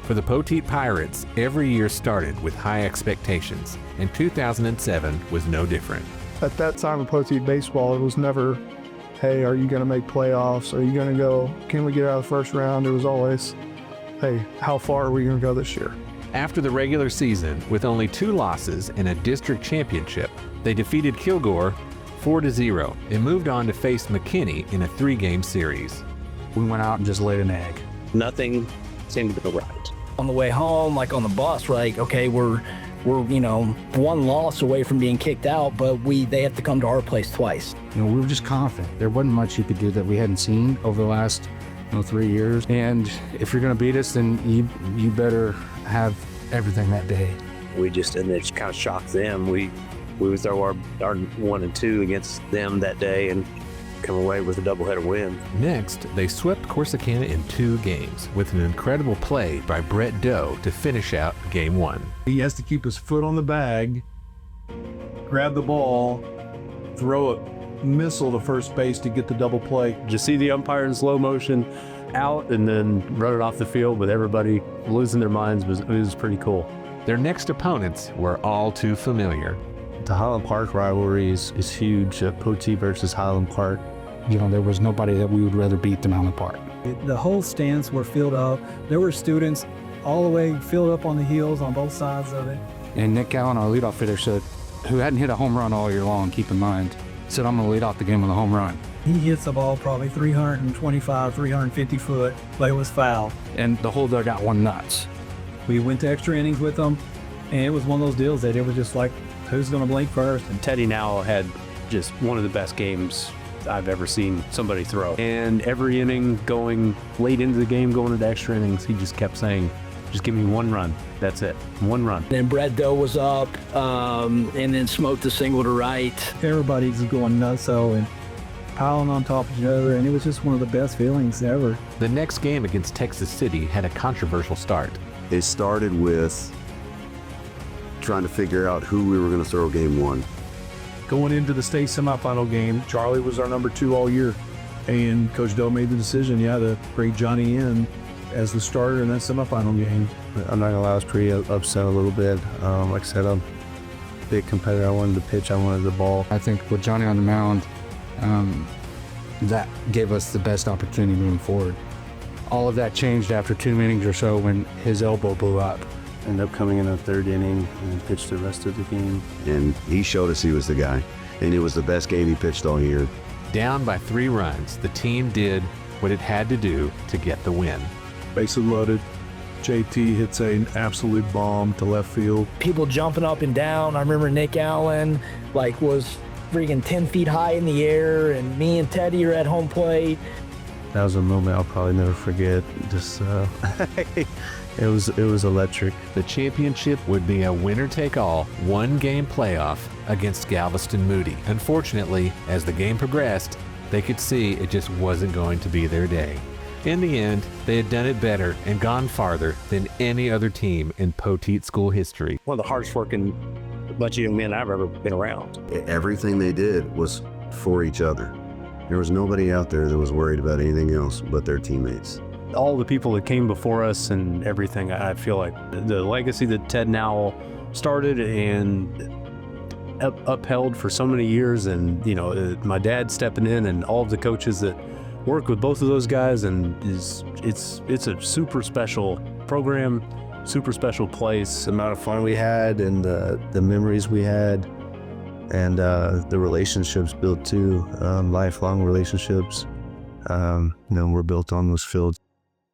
For the Poteet Pirates, every year started with high expectations, and 2007 was no different. At that time of Poteet baseball, it was never, hey, are you going to make playoffs? Are you going to go, can we get out of the first round? It was always, hey, how far are we going to go this year? After the regular season, with only 2 losses and a district championship, they defeated Kilgore 4-0 and moved on to face McKinney in a 3-game series. We went out and just laid an egg. Nothing seemed to go right. On the way home, like on the bus, we're like, okay, we're 1 loss away from being kicked out, but they have to come to our place twice. We were just confident. There wasn't much you could do that we hadn't seen over the last 3 years. And if you're going to beat us, then you better have everything that day. And it kind of shocked them. We would throw our 1 and 2 against them that day and come away with a doubleheader win. Next, they swept Corsicana in 2 games with an incredible play by Brett Doe to finish out Game 1. He has to keep his foot on the bag, grab the ball, throw a missile to first base to get the double play. Just see the umpire in slow motion out and then run it off the field with everybody losing their minds. It was pretty cool. Their next opponents were all too familiar. The Highland Park rivalry is huge. Poteet versus Highland Park. There was nobody that we would rather beat than Highland Park. The whole stands were filled up. There were students all the way filled up on the hills on both sides of it. And Nick Allen, our leadoff hitter, said, who hadn't hit a home run all year long, keep in mind, said, I'm going to lead off the game with a home run. He hits the ball probably 325, 350 foot, but it was foul. And the whole dugout went nuts. We went to extra innings with them, and it was one of those deals that it was just like, who's going to blink first? And Teddy now had just one of the best games I've ever seen somebody throw. And every inning going late into the game, going into extra innings, he just kept saying, just give me 1 run. That's it. 1 run. Then Brett Doe was up and then smoked the single to right. Everybody's going nuts, and piling on top of each other, and it was just one of the best feelings ever. The next game against Texas City had a controversial start. It started with trying to figure out who we were going to throw Game 1. Going into the state semifinal game, Charlie was our number 2 all year, and Coach Doe made the decision, to bring Johnny in as the starter in that semifinal game. I'm not going to lie, I was pretty upset a little bit. Like I said, I'm a big competitor. I wanted the pitch, I wanted the ball. I think with Johnny on the mound, that gave us the best opportunity moving forward. All of that changed after 2 innings or so when his elbow blew up. Ended up coming in the 3rd inning and pitched the rest of the game. And he showed us he was the guy. And it was the best game he pitched all year. Down by 3 runs, the team did what it had to do to get the win. Bases loaded. JT hits an absolute bomb to left field. People jumping up and down. I remember Nick Allen was freaking 10 feet high in the air, and me and Teddy are at home plate. That was a moment I'll probably never forget. Just it was electric. The championship would be a winner-take-all, 1-game playoff against Galveston Moody. Unfortunately, as the game progressed, they could see it just wasn't going to be their day. In the end, they had done it better and gone farther than any other team in Poteet school history. One of the hardest working bunch of young men I've ever been around. Everything they did was for each other. There was nobody out there that was worried about anything else but their teammates. All the people that came before us and everything, I feel like the legacy that Ted Nowell started and upheld for so many years, and my dad stepping in and all of the coaches that work with both of those guys, and it's a super special program, super special place. The amount of fun we had and the memories we had, and the relationships built too, lifelong relationships, were built on those fields.